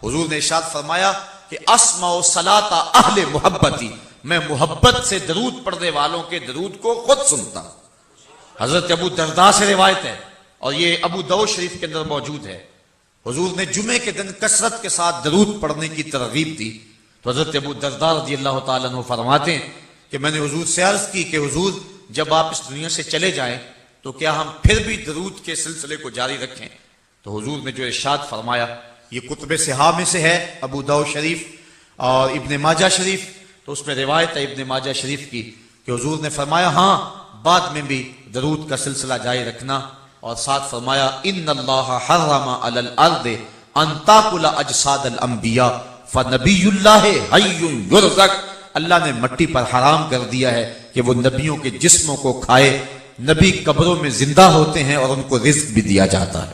حضور نے ارشاد فرمایا کہ اسمع صلاۃ اہل محبتی، میں محبت سے درود پڑھنے والوں کے درود کو خود سنتا ہوں۔ حضرت ابو درداء سے روایت ہے اور یہ ابو داؤد شریف کے اندر موجود ہے، حضور نے جمعے کے دن کثرت کے ساتھ درود پڑھنے کی ترغیب دی، تو حضرت ابو درداء رضی اللہ تعالیٰ عنہ فرماتے ہیں کہ میں نے حضور سے عرض کی کہ حضور جب آپ اس دنیا سے چلے جائیں تو کیا ہم پھر بھی درود کے سلسلے کو جاری رکھیں؟ تو حضور نے جو ارشاد فرمایا، یہ کتب صحاح میں سے ہے، ابو داؤد شریف اور ابن ماجہ شریف، تو اس میں روایت ہے ابن ماجہ شریف کی کہ حضور نے فرمایا ہاں بعد میں بھی درود کا سلسلہ جاری رکھنا، اور ساتھ فرمایا ان اللہ حرم علی الارض ان تاکل اجساد الانبیاء فنبی اللہ حی یرزق، اللہ نے مٹی پر حرام کر دیا ہے کہ وہ نبیوں کے جسموں کو کھائے، نبی قبروں میں زندہ ہوتے ہیں اور ان کو رزق بھی دیا جاتا ہے۔